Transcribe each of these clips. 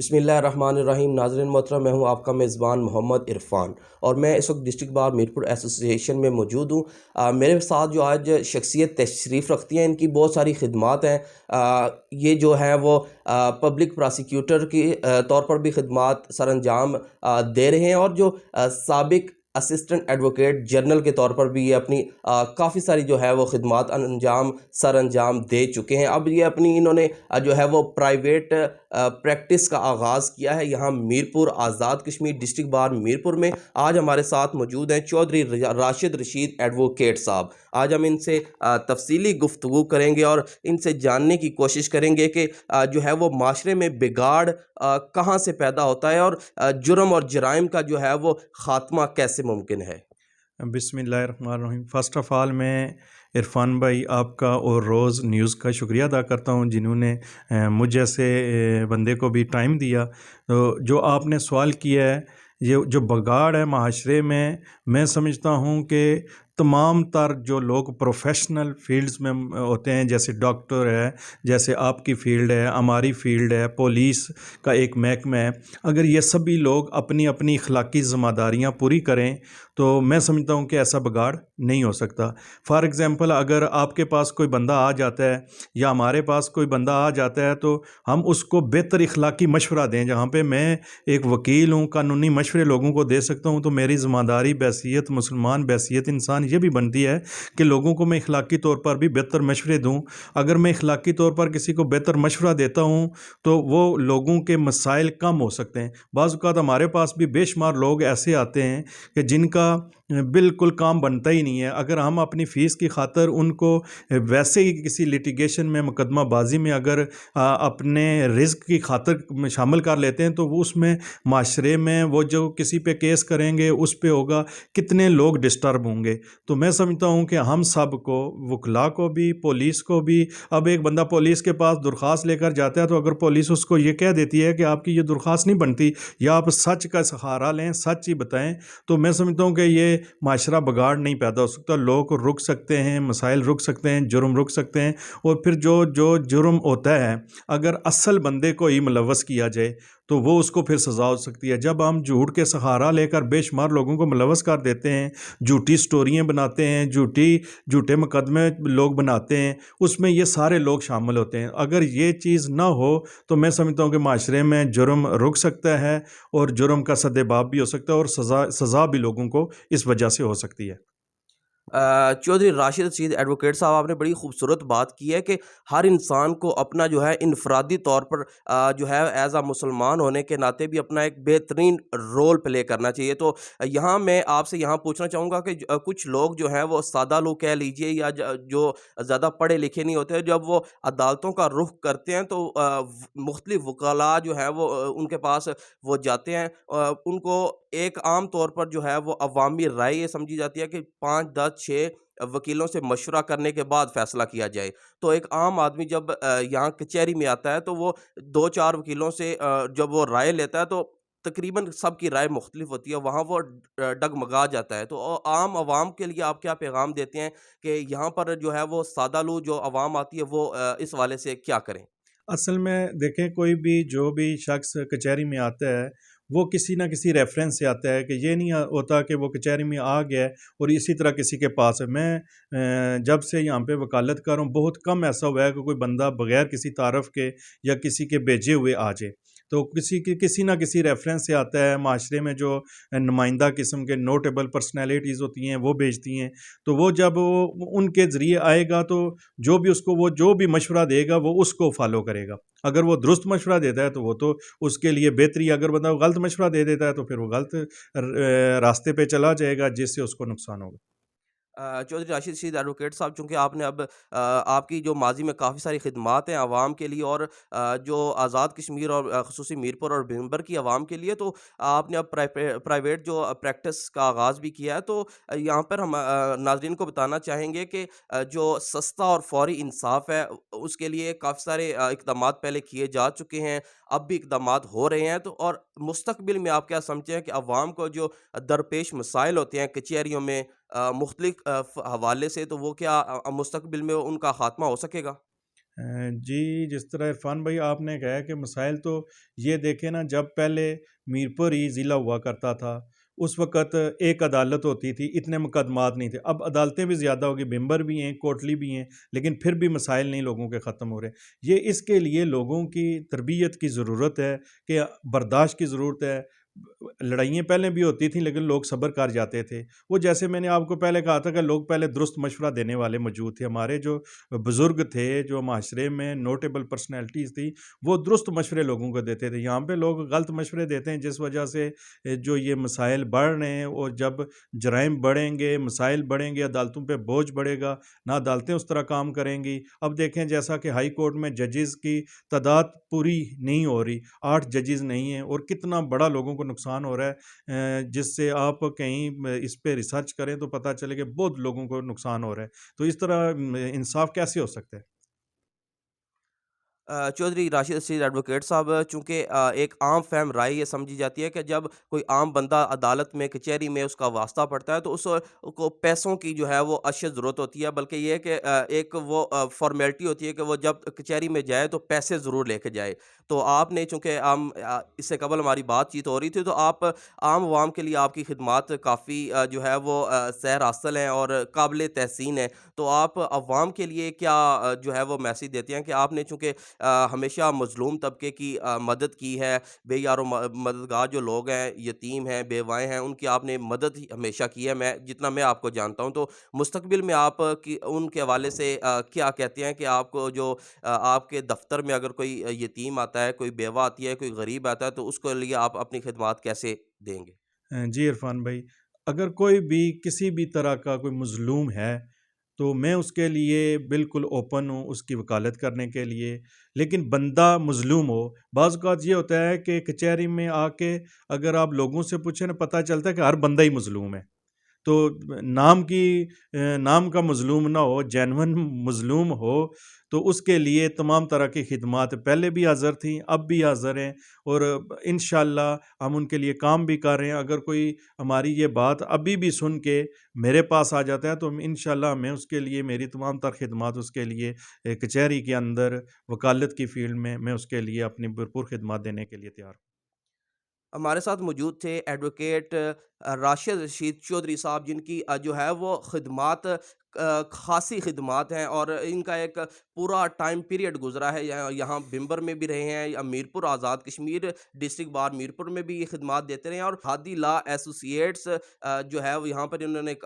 बिस्मिल्लाहिर्रहमानिर्रहीम। नाज़रीन मोहतरम, मैं हूं आपका मेज़बान मोहम्मद इरफ़ान और मैं इस वक्त डिस्ट्रिक्ट बार मीरपुर एसोसिएशन में मौजूद हूं। मेरे साथ जो आज शख्सियत तशरीफ़ रखती हैं, इनकी बहुत सारी खिदमात हैं। ये जो है वो पब्लिक प्रोसिक्यूटर की तौर पर भी खिदमात सर अंजाम दे रहे हैं और जो साबिक असिस्टेंट एडवोकेट जनरल के तौर पर भी ये अपनी काफ़ी सारी जो है वो खिदमात सर अंजाम दे चुके हैं। अब ये अपनी इन्होंने जो है वो प्राइवेट प्रैक्टिस का आगाज़ किया है यहाँ मीरपुर आज़ाद कश्मीर डिस्ट्रिक्ट बार मीरपुर में। आज हमारे साथ मौजूद हैं चौधरी राशिद रशीद एडवोकेट साहब। आज हम इनसे तफसीली गुफ्तगू करेंगे और इनसे जानने की कोशिश करेंगे कि जो है वो माशरे में बिगाड़ कहाँ से पैदा होता है और जुर्म और जराइम का जो है वो ख़ात्मा कैसे मुमकिन है। बिस्मिल्लाहिर्रहमानिर्रहीम। फ़र्स्ट ऑफ़ ऑल मैं इरफ़ान भाई आपका और रोज़ न्यूज़ का शुक्रिया अदा करता हूँ जिन्होंने मुझ जैसे बंदे को भी टाइम दिया। तो जो आपने सवाल किया है, ये जो बगाड़ है माशरे में, मैं समझता हूँ कि तमाम तर जो लोग प्रोफेशनल फील्ड्स में होते हैं, जैसे डॉक्टर है, जैसे आपकी फ़ील्ड है, हमारी फ़ील्ड है, पुलिस का एक महकमा है, अगर ये सभी लोग अपनी अपनी अखलाकी ज़िम्मेदारियाँ पूरी करें तो मैं समझता हूँ कि ऐसा बिगाड़ नहीं हो सकता। फॉर एग्ज़ाम्पल, अगर आपके पास कोई बंदा आ जाता है या हमारे पास कोई बंदा आ जाता है तो हम उसको बेहतर अखलाकी मशवरा दें। जहाँ पे मैं एक वकील हूँ, कानूनी मशवरे लोगों को दे सकता हूँ, तो मेरी ज़िम्मेदारी बैसियत मुसलमान, बैसियत इंसान ये भी बनती है कि लोगों को मैं अखलाकी तौर पर भी बेहतर मशवरे दूँ। अगर मैं अखलाकी तौर पर किसी को बेहतर मशवरा देता हूँ तो वो लोगों के मसाइल कम हो सकते हैं। बाज़ औक़ात हमारे पास भी बेशुमार लोग ऐसे आते हैं कि जिनका बिल्कुल काम बनता ही नहीं है। अगर हम अपनी फ़ीस की खातर उनको वैसे ही किसी लिटिगेशन में, मुकदमाबाजी में अगर अपने रिज़्क की खातर शामिल कर लेते हैं तो वो उसमें माशरे में वो जो किसी पे केस करेंगे उस पे होगा, कितने लोग डिस्टर्ब होंगे। तो मैं समझता हूँ कि हम सब को, वकला को भी, पुलिस को भी, अब एक बंदा पुलिस के पास दरख्वास्त लेकर जाता है तो अगर पुलिस उसको ये कह देती है कि आपकी ये दरख्वास्त नहीं बनती या आप सच का सहारा लें, सच ही बताएं, तो मैं समझता हूँ कि ये माशरा बिगाड़ नहीं पैदा हो सकता। लोग रुक सकते हैं, मसाइल रुक सकते हैं, जुर्म रुक सकते हैं। और फिर जो जो जुर्म होता है, अगर असल बंदे को ही मुलव्वस किया जाए तो वो उसको फिर सज़ा हो सकती है। जब हम झूठ के सहारा लेकर बेशुमार लोगों को मुलव्वस कर देते हैं, झूठी स्टोरियाँ बनाते हैं, झूठे मुकदमे लोग बनाते हैं, उसमें ये सारे लोग शामिल होते हैं। अगर ये चीज़ ना हो तो मैं समझता हूँ कि माशरे में जुर्म रुक सकता है और जुर्म का सद्देबाब भी हो सकता है और सज़ा भी लोगों को इस वजह से हो सकती है। चौधरी राशिद रशीद एडवोकेट साहब, आपने बड़ी खूबसूरत बात की है कि हर इंसान को अपना जो है इनफरादी तौर पर जो है एज आ मुसलमान होने के नाते भी अपना एक बेहतरीन रोल प्ले करना चाहिए। तो यहाँ मैं आपसे यहाँ पूछना चाहूँगा कि कुछ लोग जो हैं वो सादा लोग कह लीजिए या जो ज़्यादा पढ़े लिखे नहीं होते, जब वो अदालतों का रुख करते हैं तो मुख्तलिफ वकला जो है वो उनके पास वो जाते हैं। उनको एक आम तौर पर जो है वो अवामी राय ये समझी जाती है कि 5, 10, 6 वकीलों से मशवरा करने के बाद फैसला किया जाए। तो एक आम आदमी जब यहाँ कचहरी में आता है तो वो 2-4 वकीलों से जब वो राय लेता है तो तकरीबन सबकी राय मुख्तलिफ होती है, वहाँ वो डगमगा जाता है। तो आम आवाम के लिए आप क्या पैगाम देते हैं कि यहाँ पर जो है वो सादा-लू जो आवाम आती है वो इस हवाले से क्या करें? असल में देखें, कोई भी जो भी शख्स कचहरी में आता है वो किसी ना किसी रेफरेंस से आता है, कि ये नहीं होता कि वो कचहरी में आ गया है और इसी तरह किसी के पास है। मैं जब से यहाँ पे वकालत कर रहा हूँ, बहुत कम ऐसा हुआ है कि कोई बंदा बगैर किसी तारफ़ के या किसी के भेजे हुए आ जाए। तो किसी ना किसी रेफरेंस से आता है। माशरे में जो नुमाइंदा किस्म के नोटेबल पर्सनैलिटीज़ होती हैं वो भेजती हैं। तो वो जब वो उनके ज़रिए आएगा तो जो भी मशवरा देगा वो उसको फॉलो करेगा। अगर वो दुरुस्त मशवरा देता है तो वो तो उसके लिए बेहतरी, अगर बंदा गलत मशवरा दे देता है तो फिर वो गलत रास्ते पे चला जाएगा जिससे उसको नुकसान होगा। चौधरी राशिद रशीद एडवोकेट साहब, चूँकि आपने अब आपकी जो माज़ी में काफ़ी सारी खिदमात हैं आवाम के लिए और जो आज़ाद कश्मीर और ख़ुसूसी मीरपुर और भीमबर की आवाम के लिए, तो आपने अब प्राइवेट जो प्रैक्टिस का आगाज़ भी किया है। तो यहाँ पर हम नाज़रीन को बताना चाहेंगे कि जो सस्ता और फ़ौरी इंसाफ़ है उसके लिए काफ़ी सारे इक़दामात पहले किए जा चुके हैं, अब भी इक़दामात हो रहे हैं। तो और मुस्तक़बिल में आप क्या समझते हैं कि आवाम को जो दरपेश मसाइल होते हैं कचहरियों में मुख्तलिफ हवाले से, तो वो क्या मुस्तक़बिल में उनका ख़ात्मा हो सकेगा? जी, जिस तरह इरफ़ान भाई आपने कहा कि मसाइल तो ये देखें ना, जब पहले मीरपुर ही ज़िला हुआ करता था, उस वक़्त एक अदालत होती थी, इतने मुकदमात नहीं थे। अब अदालतें भी ज़्यादा हो गई, मेंबर भी हैं, कोटली भी हैं, लेकिन फिर भी मसाइल नहीं लोगों के ख़त्म हो रहे। ये इसके लिए लोगों की तरबियत की ज़रूरत है कि बर्दाश्त की ज़रूरत है। लड़ाइयाँ पहले भी होती थीं, लेकिन लोग सब्र कर जाते थे। वो जैसे मैंने आपको पहले कहा था कि लोग पहले दुरुस्त मशवरा देने वाले मौजूद थे। हमारे जो बुज़ुर्ग थे, जो माशरे में नोटेबल पर्सनैलिटीज़ थी, वो दुरुस्त मशवरे लोगों को देते थे। यहाँ पे लोग गलत मशवरे देते हैं, जिस वजह से जो ये मसाइल बढ़ रहे हैं, और जब जराइम बढ़ेंगे, मसाइल बढ़ेंगे, अदालतों पे बोझ बढ़ेगा, ना अदालतें उस तरह काम करेंगी। अब देखें, जैसा कि हाई कोर्ट में जजेस की तादाद पूरी नहीं हो रही, 8 जजेस नहीं हैं, और कितना बड़ा लोगों को नुकसान हो रहा है, जिससे आप कहीं इस पे रिसर्च करें तो पता चले कि बहुत लोगों को नुकसान हो रहा है। तो इस तरह इंसाफ कैसे हो सकता है? चौधरी राशिद रशीद एडवोकेट साहब, चूँकि एक आम फ़हम राय ये समझी जाती है कि जब कोई आम बंदा अदालत में, कचहरी में उसका वास्ता पड़ता है तो उस को पैसों की जो है वो अशद ज़रूरत होती है, बल्कि ये है कि एक वो फ़ॉर्मेलिटी होती है कि वो जब कचहरी में जाए तो पैसे ज़रूर लेके जाए। तो आपने, चूँकि इससे कबल हमारी बातचीत हो रही थी, तो आप आम अवाम के लिए आपकी खिदमात काफ़ी जो है वो सैर हासिल हैं और काबिल तहसीन है। तो आप अवाम के लिए क्या जो है वो मैसेज देते हैं कि आपने, चूँकि हमेशा मज़लूम तबके की मदद की है, बेयारो मददगार जो लोग हैं, यतीम हैं, बेवाएँ हैं, उनकी आपने मदद ही हमेशा की है, मैं जितना मैं आपको जानता हूँ। तो मुस्तक़बिल में आप की उनके हवाले से क्या कहते हैं कि आपको जो आपके दफ़्तर में अगर कोई यतीम आता है, कोई बेवा आती है, कोई गरीब आता है, तो उसके लिए आप अपनी खिदमात कैसे देंगे? जी इरफ़ान भाई, अगर कोई भी किसी भी तरह का कोई मज़लूम है, तो मैं उसके लिए बिल्कुल ओपन हूँ उसकी वकालत करने के लिए। लेकिन बंदा मज़लूम हो, बाज़ औक़ात ये होता है कि कचहरी में आके अगर आप लोगों से पूछें ना, पता चलता है कि हर बंदा ही मज़लूम है। तो नाम का मज़लूम ना हो, जेन्युइन मज़लूम हो, तो उसके लिए तमाम तरह की खिदमात पहले भी हाज़िर थीं, अब भी हाज़िर हैं, और इंशाअल्लाह हम उनके लिए काम भी कर रहे हैं। अगर कोई हमारी ये बात अभी भी सुन के मेरे पास आ जाता है, तो इंशाअल्लाह मैं उसके लिए, मेरी तमाम तर खिदमात उसके लिए कचहरी के अंदर वकालत की फ़ील्ड में मैं उसके लिए अपनी भरपूर खिदमत देने के लिए तैयार हूँ। हमारे साथ मौजूद थे एडवोकेट राशिद रशीद चौधरी साहब, जिनकी जो है वो खिदमात ख़ासी खिदमात हैं और इनका एक पूरा टाइम पीरियड गुज़रा है। यहाँ यहाँ बिम्बर में भी रहे हैं, या मीरपुर आज़ाद कश्मीर डिस्ट्रिक्ट बार मीरपुर में भी ये खिदमात देते रहे हैं, और हादी लॉ एसोसिएट्स जो है वो यहाँ पर इन्होंने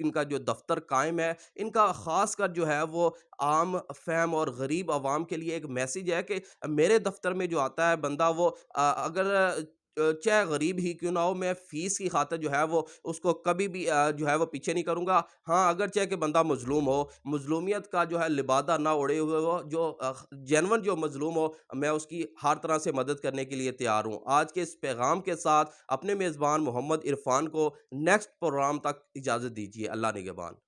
इनका जो दफ्तर कायम है। इनका ख़ास कर जो है वो आम फ़हम और गरीब आवाम के लिए एक मैसेज है कि मेरे दफ्तर में जो आता है बंदा, वो अगर चाहे गरीब ही क्यों ना हो, मैं फ़ीस की खातिर जो है वो उसको कभी भी जो है वो पीछे नहीं करूँगा। हाँ, अगर चाहे कि बंदा मज़लूम हो, मज़लूमियत का जो है लिबादा ना ओढ़े हुए हो, जो जेन्युइन जो मज़लूम हो, मैं उसकी हर तरह से मदद करने के लिए तैयार हूँ। आज के इस पैगाम के साथ अपने मेज़बान मोहम्मद इरफ़ान को नेक्स्ट प्रोग्राम तक इजाज़त दीजिए। अल्लाह निगहबान।